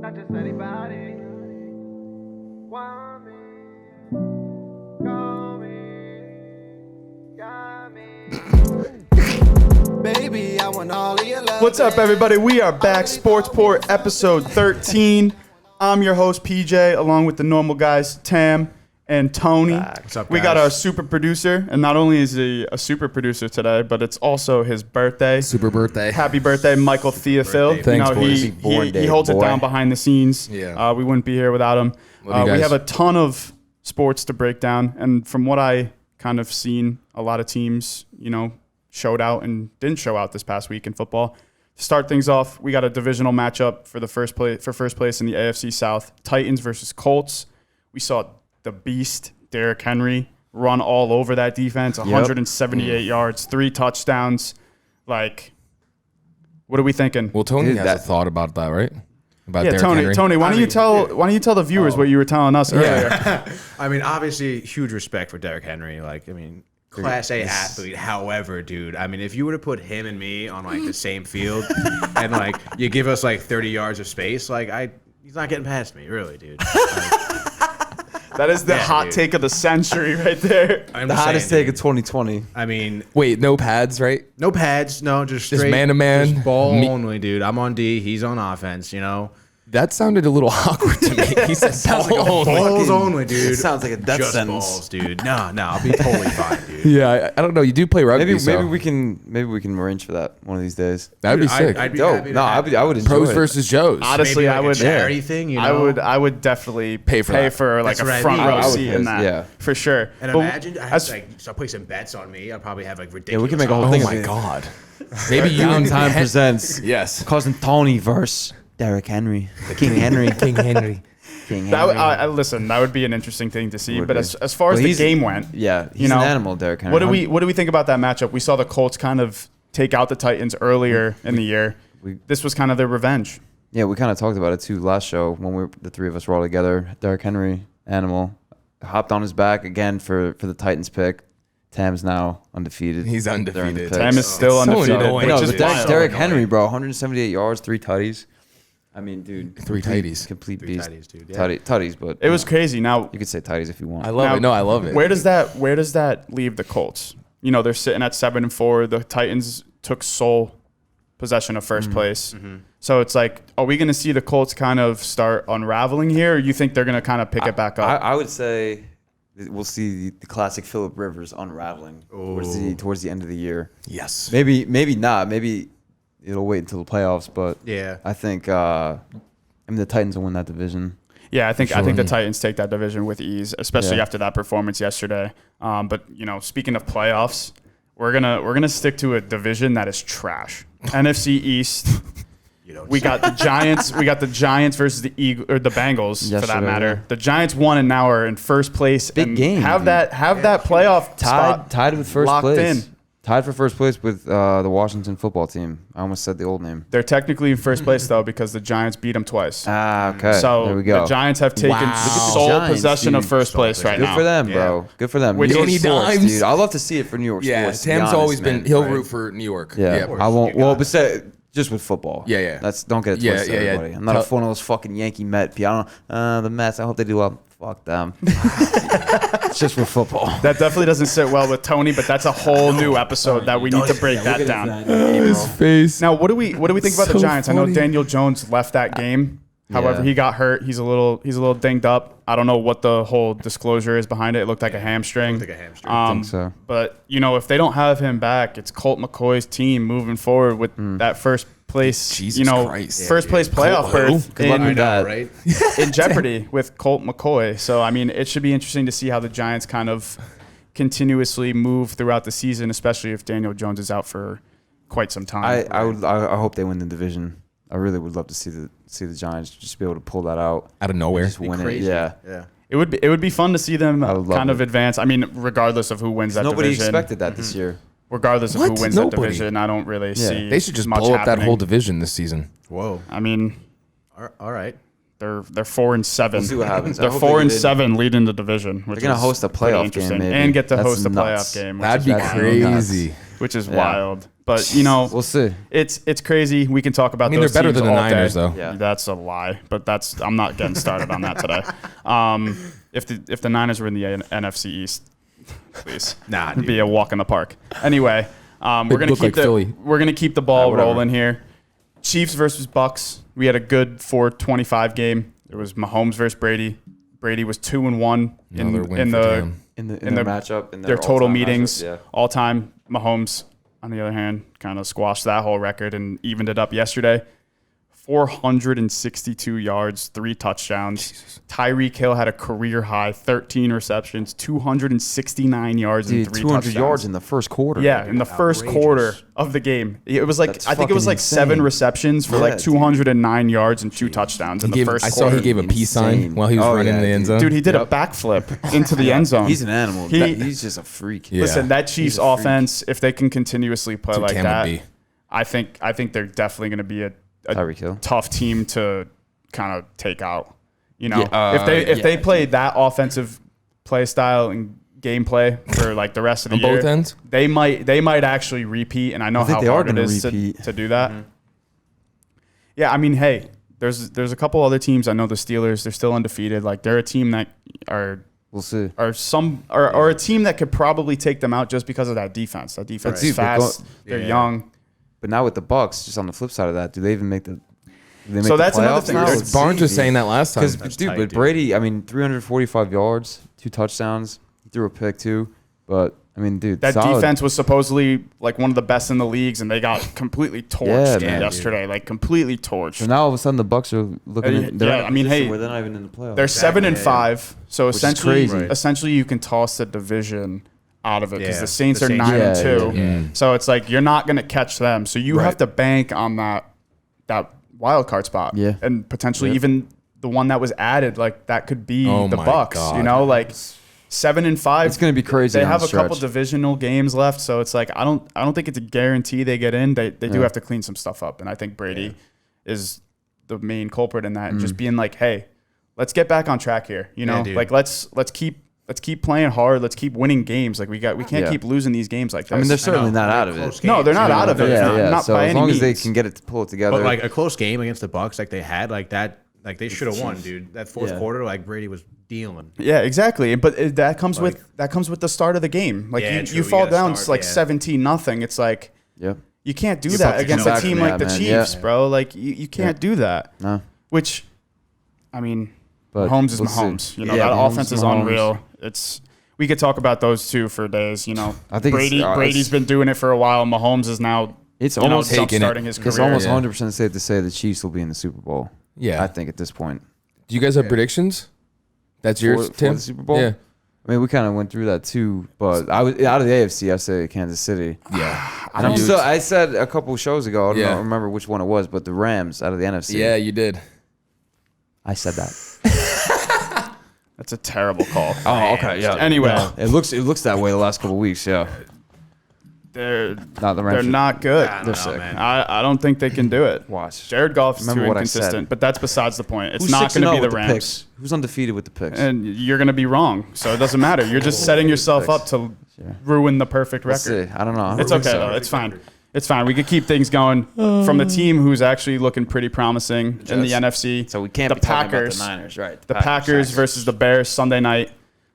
Not just anybody. Want me, call me, got me. Baby, I want all of your love. What's up, everybody? We are back. Sports Port episode 13. I'm your host, PJ, along with the normal guys, Tam and Tony. What's up, guys? We got our super producer, and not only is he a super producer today, but it's also his birthday. Super birthday. Happy birthday, Michael Theophil. Thanks, boys. He holds it down behind the scenes. Yeah. We wouldn't be here without him. Love you guys. We have a ton of sports to break down, and from what I kind of seen, a lot of teams, showed out and didn't show out this past week in football. To start things off, we got a divisional matchup for first place in the AFC South. Titans versus Colts. We saw the beast, Derrick Henry, run all over that defense. 178 yards, 3 touchdowns. Like, what are we thinking? Well, Tony has a thought about that, right? About Derrick Henry. Tony, why don't you tell the viewers what you were telling us earlier? I mean, obviously, huge respect for Derrick Henry. Class A athlete. However, dude, if you were to put him and me on the same field, and you give us 30 yards of space, he's not getting past me, really, dude. That is the hot take of the century right there. The hottest take of 2020. Wait, no pads, right? No pads, no, just straight, man-to-man. just ball only, dude. I'm on D, he's on offense, That sounded a little awkward to me. He said balls only, dude. It sounds like a death just sentence. Balls, dude. No, I'll be totally fine, dude. Yeah, I don't know. You do play rugby, Maybe we can arrange for that one of these days. That'd be sick. I'd be Dope. happy to No, have I would enjoy Pros it. versus Joes. Honestly, maybe I would. a charity thing, I would definitely pay for that. a That's what I front mean. row I would seat in that. yeah. For sure. And But imagine I had start putting some bets on me. I'd probably have ridiculous. Yeah, we can make a whole Oh thing my of it. God. Maybe you Young and Time presents Yes. Cousin Tony versus Derrick Henry. King Henry. King Henry. King That Henry. listen, that would be an interesting thing to see. Would But be. as far as Well, the he's- game went, Yeah, he's an animal, Derrick Henry. what do we think about that matchup? We saw the Colts kind of take out the Titans earlier in the year. This was kind of their revenge. Yeah, we kind of talked about it too last show when the three of us were all together. Derrick Henry, animal, hopped on his back again for the Titans pick. Tam's now undefeated. He's During undefeated. the picks. Tam is still so undefeated, annoying. which No, is but wild. Derrick Henry, bro, 178 yards, 3 tutties. Dude, 3 tutties. complete Three beast. tutties, dude, yeah. Tutties, but It was crazy. Now, you could say tutties if you want. I love it. No, I love it. Where does that leave the Colts? They're sitting at 7-4. The Titans took sole possession of first place. Mm-hmm. So it's are we going to see the Colts kind of start unraveling here, or you think they're going to kind of pick it back up? I would say we'll see the classic Phillip Rivers unraveling towards the end of the year. Yes. Maybe not. Maybe it'll wait until the playoffs. But Yeah. I think the Titans will win that division. Yeah, I think the Titans take that division with ease, especially after that performance yesterday. But speaking of playoffs, we're gonna stick to a division that is trash. NFC East. We got the Giants. We got the Giants versus the Bengals for that Yesterday, matter. yeah. The Giants won and now are in first place. Big and game, Have dude. that playoff spot Tied with first locked place. in. Tied for first place with the Washington football team. I almost said the old name. They're technically in first place though because the Giants beat them twice. Okay. So there we go. the Giants have taken sole Giants, possession of dude. first place right Good now. for them, bro. Good for them. With New York Danny sports, Dimes. dude. I love to see it for New York Yeah, sports. to be Tam's honest, always man. he'll Right? root for New York. Yeah, I won't. Well, besides just with football. Yeah. Don't get it Yeah, twisted, yeah. everybody. I'm not one of those fucking Yankee Met people. The Mets. I hope they do well. Fuck them. It's just with football. That definitely doesn't sit well with Tony, but that's a whole new episode that we need to break that down. His face. Now, what do we think about the So Giants? I know funny. Daniel Jones left that game. However, he got hurt. He's a little dinged up. I don't know what the whole disclosure is behind it. It looked like a hamstring. I think so. But if they don't have him back, it's Colt McCoy's team moving forward with that first place. Jesus Christ. First place playoff Colt, berth Good luck with that. Right? in jeopardy with Colt McCoy. So it should be interesting to see how the Giants kind of continuously move throughout the season, especially if Daniel Jones is out for quite some time. I hope they win the division. I really would love to see the Giants just be able to pull that out Out of nowhere. just win it. Crazy. Yeah. It would be fun to see them I would love kind of it. advance. Regardless of who wins that Nobody division. expected that this year. Regardless of What? who wins Nobody. that division, I don't really see. They should just much blow up that happening. whole division this season. Whoa. All right. They're 4-7. We'll see what happens. I They're hope they 4-7 leading the division. They're gonna host a playoff game, maybe. and get to That's host a nuts. playoff game. That'd be That's crazy. Which is Yeah. wild. But We'll see. it's crazy. We can talk about. I mean, those they're better teams than the all Niners, day. though. Yeah. That's a lie, but I'm not getting started on that today. If the Niners were in the NFC East, please, Nah, it'd dude. be a walk in the park. Anyway, we're gonna look keep like Philly. we're gonna keep the ball whatever. rolling here. Chiefs versus Bucks. We had a good 4-25 game. It was Mahomes versus Brady. Brady was 2-1 Another win in for the Tam. In in their the- matchup, in their total all-time meetings, matchup, all time. Mahomes, on the other hand, kind of squashed that whole record and evened it up yesterday. 462 yards, 3 touchdowns. Tyreek Hill had a career high, 13 receptions, 269 yards, Dude, and 3 200 touchdowns. yards in the first quarter. Yeah, in the first outrageous. quarter of the game. It was like That's I think it was fucking like 7 insane. receptions for Yeah, like dude. 209 yards and 2 touchdowns in the first I quarter. saw he gave a peace sign Insane. while he was Oh, running yeah, in the end dude. zone. Dude, he did a Yep. backflip into the end zone. He's an animal. He- He's just a freak. Yeah. Listen, that Chiefs a freak. offense, if they can continuously play That's what like Tam would that, be. I think they're definitely going to be a Tyreek Hill. tough team to kind of take out. Yeah, If they yeah, play that offensive play style and gameplay for like the rest of the On year, both ends? they might actually repeat. And I know I think how they are hard it gonna is repeat. to do that. Yeah, I mean, hey, there's a couple other teams. I know the Steelers. They're still undefeated. Like they're a team that are We'll see. a team that could probably take them out just because of that defense. That defense Right. is Dude, but fast. They're Yeah. young. But now with the Bucks, just on the flip side of that, do they even make the? Do they make So the that's another playoffs thing. now? There's- Let's Barnes see, was saying that last time. Because dude, tight, but dude. Brady, I mean, 345 yards, 2 touchdowns, he threw a pick too. But I mean, dude, That solid. defense was supposedly like one of the best in the leagues, and they got completely torched Yeah, man. yesterday. Like completely torched. So now all of a sudden the Bucks are looking. Yeah, At, they're yeah, in a I mean, position hey, where they're not even in the playoffs. They're 7-5, so is essentially, crazy. essentially you can toss the division out of it because Yeah, the Saints the are Saints- 9-2. Yeah. So it's like you're not going to catch them. So you Right. have to bank on that wild card spot. Yeah. And potentially Yep. even the one that was added, like that could be Oh the my Bucks. God. You know, like 7-5. It's gonna be crazy. They down have the a couple stretch. divisional games left, so it's like I don't think it's a guarantee they get in. They do Yeah. have to clean some stuff up, and I think Brady is the main culprit in that. And Mm. just being like, hey, let's get back on track here. You know, dude. like let's keep playing hard. Let's keep winning games. Like we can't Yeah. keep losing these games like this. I mean, they're certainly know. not out of Close it. No, they're not games, out of it. they're Not- Yeah, yeah. not So by as any long as they means. can get it to pull it together, But like a close game against the Bucks, like they had, like that, like they should have won, dude. That fourth Yeah. quarter, like Brady was dealing. Yeah, exactly. But that comes with the start of the game. Like Yeah, you true. You fall gotta down start, like yeah. 17-0. It's like yep. you can't do You that fucked against a yourself. team Yeah, like the man. Chiefs, Yeah. bro. Like you can't do that. No, Which, I mean, but Mahomes is we'll see. Mahomes. You know Yeah, that Mahomes offense is is Mahomes. unreal. We could talk about those two for days. You know, I think it's- Brady's been doing it for a while. Mahomes is now It's you know, almost taking it. starting his career. It's almost yeah. 100% safe to say the Chiefs will be in the Super Bowl. Yeah. I think at this point. Do you guys have predictions? That's yours, For Tim? the Super Bowl? Yeah. I mean, we kind of went through that too, but I was out of the AFC. I say Kansas City. Yeah. And I'm still. I said a couple shows ago. I don't remember which one it was, but the Rams out of the NFC. Yeah, you did. I said that. That's a terrible call. Oh, okay, yeah. Anyway, It looks that way the last couple weeks. Yeah, they're not the Rams. they're not good. I don't They're know, sick. man. I don't think they can do it. Watch. Jared Goff is Remember too what I said. inconsistent, but that's besides the point. It's Who's not going to 6-0 be the with Rams. picks? Who's undefeated with the picks? And you're going to be wrong, so it doesn't matter. You're just setting yourself up to ruin the perfect Let's record. see. I don't know. I It's don't okay, think so. though. It's fine. It's fine. We could keep things going from the team who's actually looking pretty promising in the NFC. So we can't the be talking Packers, about the Niners, right? The Packers versus the Bears Sunday night.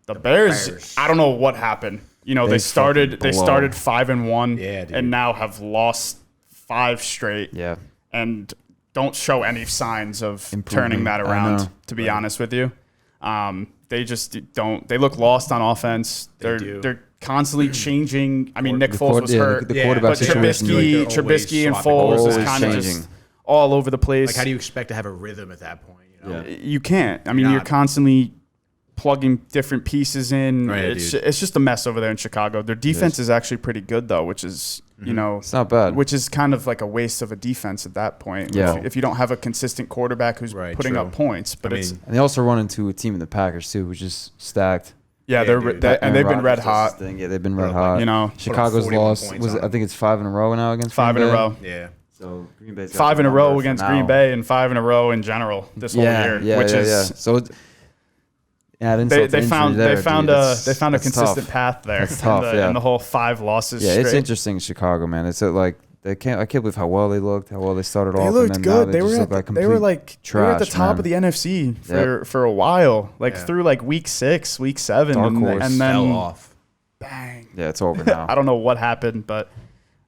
The Bears, I don't know what happened. You know, They they started fucking blow. 5-1 Yeah, dude. and now have lost 5 straight Yeah. and don't show any signs of Improvement. turning that I around, know. to be honest with you. They just don't. They look lost on offense. do. They're constantly changing. I mean, Nick Foles was yeah, hurt. The Yeah, quarterback But situation. Trubisky, Like they're always Trubisky and swapping Foles is Always kind of changing. just all over the place. Like, how do you expect to have a rhythm at that point? You know? Yeah. You can't. I mean, You're you're not. constantly plugging different pieces in. Right, it's dude. just a mess over there in Chicago. Their defense is actually pretty good though, which is you know, It's not bad. which is kind of like a waste of a defense at that point. Yeah. If you don't have a consistent quarterback who's Right, putting true. up points, but I it's mean, And they also run into a team in the Packers too, which is stacked. yeah, dude. and Aaron they've been Rodgers red does hot. his thing. Yeah, they've been Put red up, hot. You know, Chicago's 41 lost. points Was it, on I think it's 5 in a row now against 5 in Green a Bay. row. Yeah. So Green Bay's got 5 the in a row number for against now. Green Bay and 5 in a row in general this whole year, which is So they found a that's consistent tough. path there. That's tough, in yeah. the whole 5 losses. Yeah, it's straight. interesting in Chicago, man. It's like I can't believe how well they looked, how well they started They off. looked and then now good. They just were look like they were complete they were at the trash, top man. of the NFC for a while, like Yeah. through like week 6, week 7, Dark and, horse. and then Fell off. bang. Yeah, it's over now. I don't know what happened, but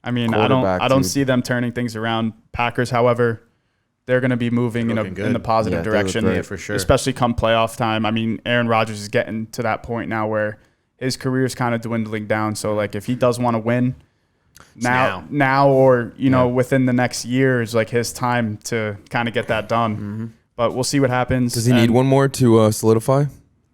I mean, I don't Quarterback, see them turning things around. Packers, however, they're going to be moving in Looking the good. positive Yeah, they look direction, great. Yeah, for sure. especially come playoff time. I mean, Aaron Rodgers is getting to that point now where his career is kind of dwindling down. So, like, if he does want to win now, or within the next year is like his time to kind of get that done. Mm-hmm. But we'll see what happens. Does he need one more to solidify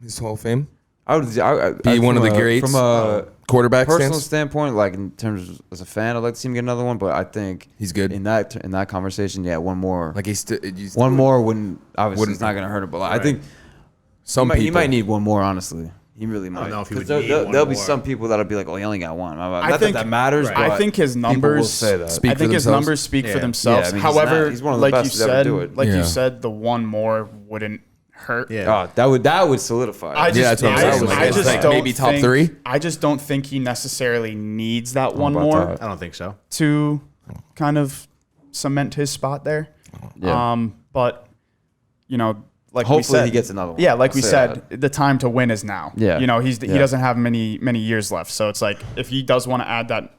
his Hall of Fame? I would Be one of the greats from a quarterback personal stance? standpoint. Like in terms of, as a fan, I'd like to see him get another one. But I think He's good. in that conversation. Yeah, one more. Like One more wouldn't obviously Wouldn't- it's not gonna hurt him. But I Right. think some he people might need one more. Honestly, he really might. don't know if he 'Cause would need there'll one be more. some people that'll be like, "Oh, he only got one." I Not think- that matters. Right. But I think his people will numbers say that. Speak I for think his themselves. numbers speak for Yeah. themselves. Yeah, I mean, However, he's one of the like best you to ever said, do it. like Yeah. you said, the one more wouldn't hurt. Yeah. Oh, that would solidify. I it. just, Yeah, that's what I'm I, saying. I Like, just like don't maybe top think, 3? I just don't think he necessarily needs that one about more that? I don't think so. to kind of cement his spot there. Yeah. But like Hopefully we said, he gets another one. Yeah, like I'll we say said, that. the time to win is now. Yeah. he Yeah. doesn't have many years left. So it's like if he does want to add that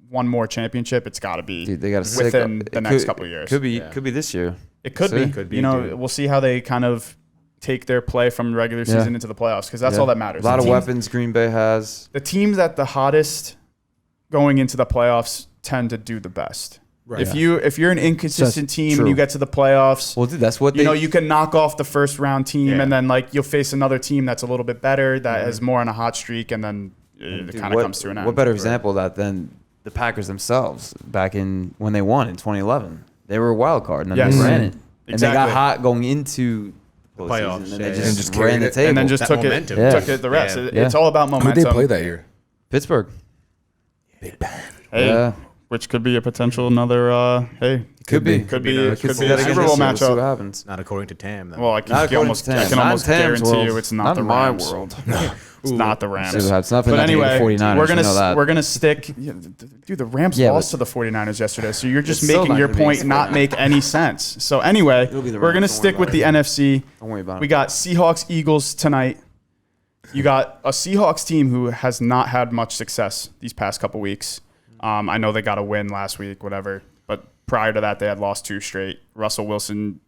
one more championship, it's got to be Dude, they got to within the next couple of years. Could be this year. It could See? be. Could be, dude. We'll see how they kind of take their play from regular season into the playoffs because that's Yeah. all that matters. A lot The of teams- weapons Green Bay has. The teams that the hottest going into the playoffs tend to do the best. Right. If you're an inconsistent That's team true. and you get to the playoffs, Well, dude, that's what they. you can knock off the first round team Yeah. and then like you'll face another team that's a little bit better that is more on a hot streak and then it Dude, kind of comes to an end. What better example of that than the Packers themselves back in when they won in 2011? They were a wild card and then Yes. they ran it, and they Exactly. got hot going into the Playoffs, postseason, and yeah, they yeah. just, And just ran carried the it. table. And then just That took momentum. it, took it the rest. Yeah. It's all about Who momentum. they play that year? Pittsburgh. Hey, Yeah. which could be a potential another. Could be. Could be another a Super Super Bowl Bowl matchup. Super Bowl We'll see what matchup. happens. Not according to Tam, though. Well, I Not can according almost, to I Tams. can Not almost in Tams' guarantee world. you it's not Not the in my Rams. world. It's not the Rams. See what happens. Nothing But to do with anyway, the 49ers. we're you know that. gonna stick. Dude, the Rams Yeah, lost but- to the 49ers yesterday, so you're just It's still making not your gonna be point the not 49ers. make any sense. So anyway, It'll be the we're Rams, gonna don't stick worry with the about it. NFC. Don't worry about it. We got Seahawks, Eagles tonight. You got a Seahawks team who has not had much success these past couple weeks. I know they got a win last week, whatever, but prior to that, they had lost 2 straight. Russell Wilson,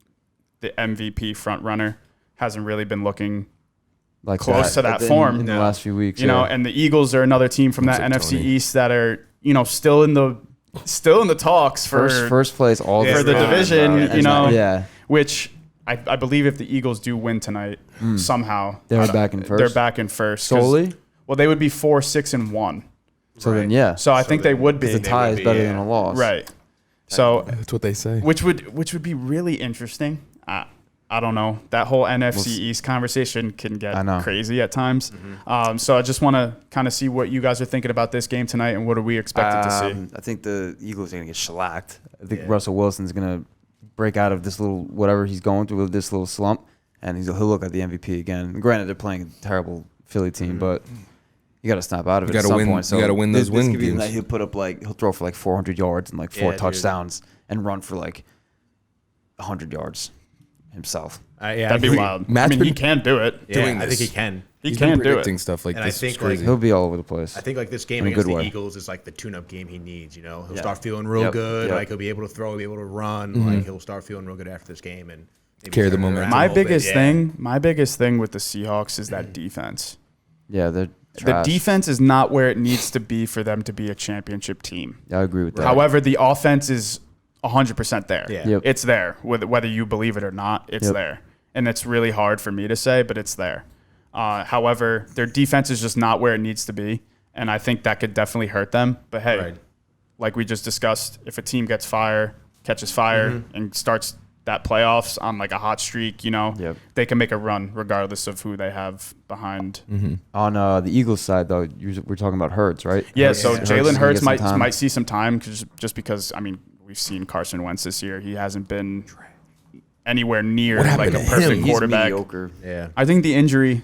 the MVP front runner, hasn't really been looking like close to that in- form. in the last few weeks. and the Eagles are another team from that What's up, NFC Tony? East that are, still in the talks for first place all Yeah, for the right, division, right. Yeah, which I believe if the Eagles do win tonight, somehow They're I don't- back in first? They're back in first 'cause- solely. Well, they would be 4-6-1. So then, yeah. So I think they would be the tie would is be, better yeah. than a loss. right. So That's what they say. which would be really interesting. I don't know. That whole NFC East conversation can I know. get crazy at times. So I just want to kind of see what you guys are thinking about this game tonight and what are we expected to see. I think the Eagles are gonna get shellacked. I think Yeah. Russell Wilson's gonna break out of this little whatever he's going through with this little slump, and he'll look at the MVP again. Granted, they're playing a terrible Philly team, but you got to snap out of it You at gotta some win- point. So you gotta win those this win could be the games. night he'll put up he'll throw for 400 yards and 4 Yeah, dude. touchdowns and run for 100 yards himself. Yeah, That'd be I think- wild. Matt's I mean, been he can do it. Yeah, doing I think this. he can. He He's been can do predicting it. stuff like And I this. think, It's crazy. He'll be all over the place. I think this game In a against good the way. Eagles is the tune-up game he needs. He'll Yeah. start feeling real Yep. good. Yep. He'll be able to throw, he'll be able to run. He'll start feeling real good after this game and maybe Carry the turn it momentum. around a My little bit. biggest Yeah. thing, my biggest thing with the Seahawks is that defense. Yeah, they're trash. The defense is not where it needs to be for them to be a championship team. Yeah, I agree with that. However, the offense is 100% there. Yeah. Yep. It's there. Whether you believe it or not, it's Yep. there. And it's really hard for me to say, but it's there. However, their defense is just not where it needs to be. And I think that could definitely hurt them. But hey, Right. like we just discussed, if a team catches fire and starts that playoffs on a hot streak, Yep. they can make a run regardless of who they have behind. On the Eagles side, though, we're talking about Hurts, right? Yeah, so Hurts Jalen is gonna Hurts get some time. might see some time just because, we've seen Carson Wentz this year. He hasn't been anywhere near What a happened to him? perfect He's quarterback. He's mediocre. Yeah. I think the injury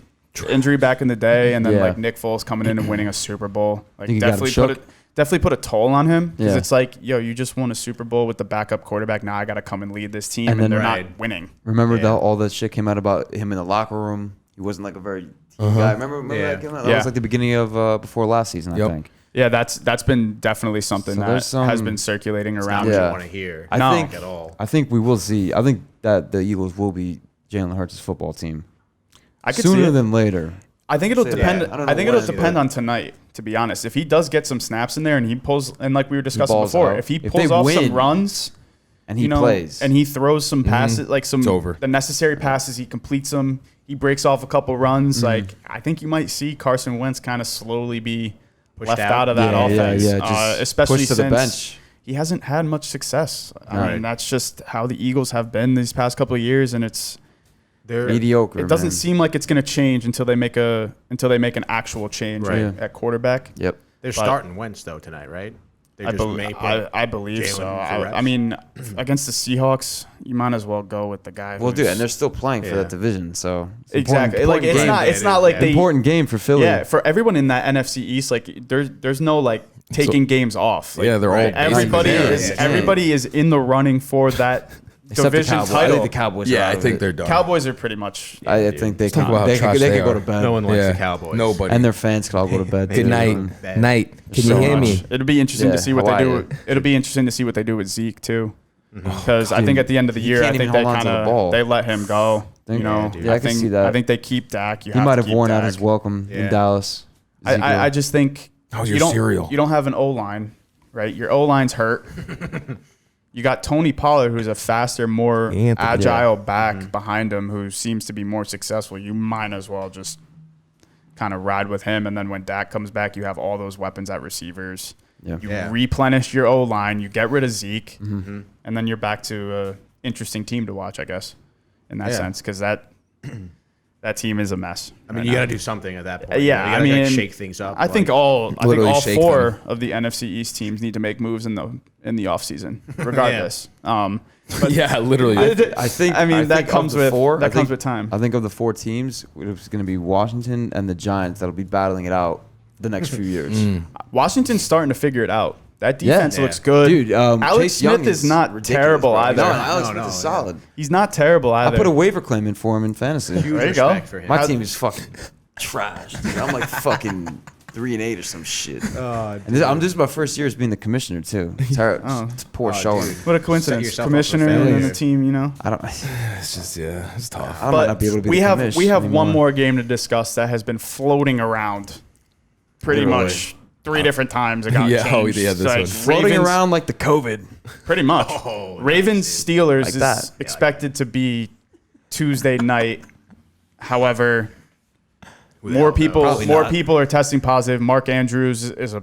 back in the day, and then Yeah. Nick Foles coming in and winning a Super Bowl, think he got him definitely shook? definitely put a toll on him because Yeah. it's like, yo, you just won a Super Bowl with the backup quarterback. Now I got to come and lead this team, And and, then- they're Right. not winning. Remember Yeah. all that shit came out about him in the locker room. He wasn't like a very team guy. Remember Yeah. that came out? That Yeah. was like the beginning of before last season, I Yep. think. Yeah, that's been definitely something So that there's some- has been circulating Not around. what Yeah. you want to hear. I No. think at all. I think we will see. I think that the Eagles will be Jalen Hurts' football team I could see sooner it. than later. I think it'll Say depend. that. I don't know I think when it'll either. depend on tonight. To be honest, if he does get some snaps in there and he pulls, and like we were discussing balls before, out. if he If pulls they off win, some runs, And he you know, plays. and he throws some passes, like some It's over. the necessary passes, he completes them. He breaks off a couple runs. Like I think you might see Carson Wentz kind of slowly be Pushed left out. out of that Yeah, offense, yeah, just especially pushed to since the bench. he hasn't had much success. I Right. mean, that's just how the Eagles have been these past couple of years, and They're Mediocre. it doesn't man. seem like it's going to change until they make an actual change Right. Yeah. at quarterback. Yep. they're but- starting Wentz though tonight, right? They I, just bel- may put I believe Jalen so. for reps. I mean, against the Seahawks, you might as well go with the guy. Well, who's- dude, and they're still playing for Yeah. that division, so it's exactly important like it's game. not. It's not like they. Important game for Philly. Yeah, for everyone in that NFC East, like there's no like taking games off. Like, Yeah, they're all everybody basically is there. everybody is in the running for that Except the division Cowboys. I title. think the Cowboys. Yeah, are out I of think it. they're done. Cowboys are pretty much. I think they talk can. about how They trash could they go are. to bed. No one likes Yeah. the Cowboys. Nobody. And their fans could all go to bed. Good too. night. Bad. Night. Can so you hear much. me? It'll be interesting Yeah, to see what how they are do. you? It'll be interesting to see what they do with Zeke too, because I think at the end of the He year, I can't think even they hold on to kind the ball. of they let him go. Think- You know, Yeah, dude. Yeah, I can think see that. I think they keep Dak. You He have might to have keep worn out Dak. his welcome Yeah. in Dallas. I just think How's you your don't cereal? you don't have an O line, right? Your O line's hurt. You got Tony Pollard, who's a faster, more Anthony. agile back behind him, who seems to be more successful. You might as well just kind of ride with him, and then when Dak comes back, you have all those weapons at receivers. Yeah. You Yeah. replenish your O line, you get rid of Zeke, and then you're back to an interesting team to watch, I guess, in that Yeah. sense, because that team is a mess. I mean, right you now. got to do something at that point. Yeah, you I gotta, mean, like, shake things up. I think like- all Literally shake four them. of the NFC East teams need to make moves in the offseason, regardless. Yeah, literally. I think. I mean, that think of comes the with four, that I comes think- with time. I think of the four teams, it's going to be Washington and the Giants that'll be battling it out the next few years. Washington's starting to figure it out. That Yeah. defense Yeah. looks good. Dude, Alex Chase Young Smith is not ridiculous, terrible bro. either. No, Alex No, Smith no, is yeah. solid. He's not terrible I either. put a waiver claim in for him in fantasy. Huge There you go. respect for him. My team is fucking trash. Dude. I'm like fucking 3-8 or some shit. And this is my first year as being the commissioner too. It's a poor showing. dude. What a coincidence! yourself up for Commissioner and then failure. the team, you know. I don't. It's just, yeah, it's tough. I might But not be able to be. we the have commish one anymore. more game to discuss that has been floating around pretty Literally. much 3 different times. It got Yeah, oh, changed. yeah, this Like, one. floating Ravens- around like the COVID. Pretty much. Oh, Ravens nice, Steelers Like is that. expected to be Tuesday night. However, Who the more hell knows? people Probably more not. people are testing positive. Mark Andrews is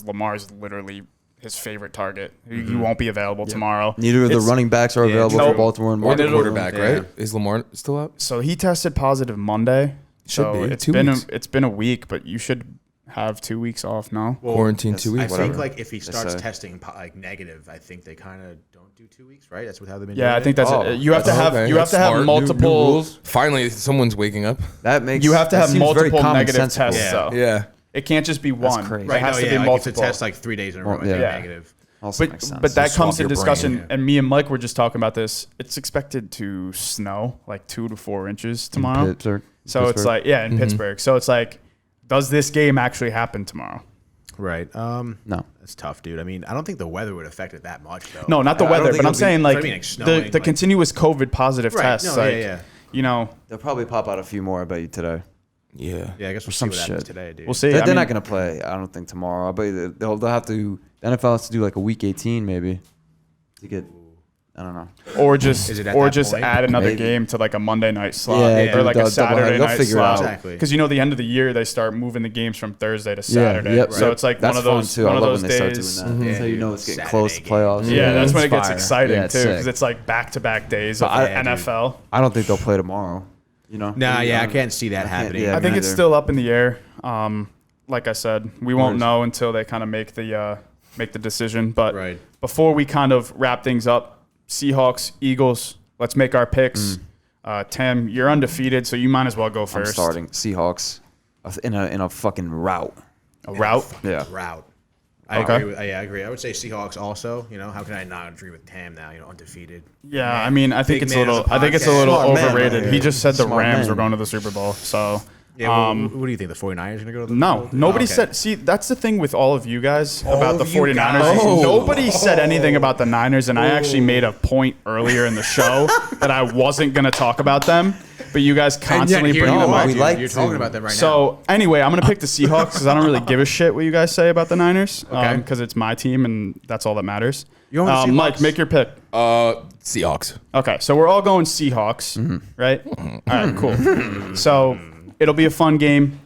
Lamar's literally his favorite target. He won't be available tomorrow. Neither of the It's- running backs are available Nope. for Baltimore and Or the Baltimore. quarterback, Yeah. right? Is Lamar still out? So he tested positive Monday. Should so be. it's 2 been weeks. it's been a week, but you should have 2 weeks off now. Well, Quarantine that's- 2 I weeks. think whatever. like if he starts say. testing like negative, I think they kind of don't do 2 weeks, right? That's how they've been. Yeah, I doing think it. that's Oh, it. You have to that's have okay. you have That's to have smart. multiple rules. Finally, someone's waking up. That makes. you have to that have seems very multiple negative commonsensical. tests Yeah. though. Yeah. It can't just be one. crazy. It Right, has no, to yeah, be like multiple. if the test like 3 days in a row Well, and they're yeah. negative. Also But, makes sense. but that Swap comes to your brain. discussion, Yeah. and me and Mike were just talking about this. It's expected to snow like 2 to 4 inches tomorrow. Pittsburgh. So it's like, yeah, in Pittsburgh. So it's like, does this game actually happen tomorrow? Right. No. That's tough, dude. I mean, I don't think the weather would affect it that much, though. No, not the I don't weather, think but I'm it'll be- saying so like I mean, the snowing, like- continuous COVID positive Right, tests. no, like, yeah. you know, They'll probably pop out a few more. I bet you today. Yeah. Yeah, I guess we'll see some what happens shit. today, dude. we'll see. They're I mean, not gonna play. I don't think tomorrow. I bet you they'll have to. The NFL has to do like a week 18 maybe to get. I don't know. or just Is it at or that just point? add another Maybe. game to like a Monday night slot Yeah, or like they'll a Saturday they'll night figure it slot. out. Exactly. Because you know the end of the year they start moving the games from Thursday to Yeah, Saturday. yep, So yep. it's like That's one of fun those too. one I of love those when they days. start doing that. That's how you know it's getting Saturday close to game. playoffs. Yeah, that's when it it's gets fire. exciting Yeah, it's too, sick. because it's like back-to-back days But of I- NFL. I don't think they'll play tomorrow. You know? Nah, yeah, I can't see that can't- happening. yeah. I think it's neither. still up in the air. Like I said, we won't Whereas- know until they kind of make the decision. But Right. before we kind of wrap things up, Seahawks, Eagles. Let's make our picks. Tim, you're undefeated, so you might as well go I'm first. starting Seahawks in a fucking rout. A route. Yeah. Route. I Okay. agree. I agree. I would say Seahawks also. You know, how can I not agree with Tam now? You know, undefeated. Yeah, I mean, I think Big it's a man little. on the I think it's a little podcast. Smart man overrated. right He here. just said the Smart Rams man. were going to the Super Bowl. So Yeah. What do you think? The 49ers are gonna go to the no, Super Bowl? nobody Okay. said. See, that's the thing with all of you guys about the of you 49ers. guys. Oh. Nobody said anything about the Niners, and I actually made a point earlier in the show that I wasn't going to talk about them, but you guys And yet constantly here bring you them are, up. we dude. like You're to. talking about them right now. So anyway, I'm gonna pick the Seahawks because I don't really give a shit what you guys say about the Niners. Okay. Because it's my team and that's all that matters. You want the Mike, Seahawks? make your pick. Seahawks. Okay, so we're all going Seahawks, right? All right, cool. So it'll be a fun game.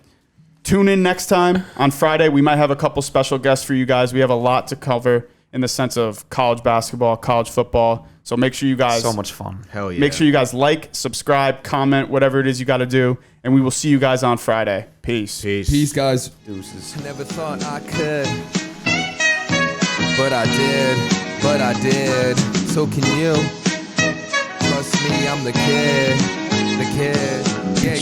Tune in next time on Friday. We might have a couple special guests for you guys. We have a lot to cover in the sense of college basketball, college football. So make sure you guys So much fun. Hell yeah. make sure you guys like, subscribe, comment, whatever it is you got to do, and we will see you guys on Friday. Peace. Peace, guys. Deuces. Never thought I could, but I did, so can you? Trust me, I'm the kid, yeah,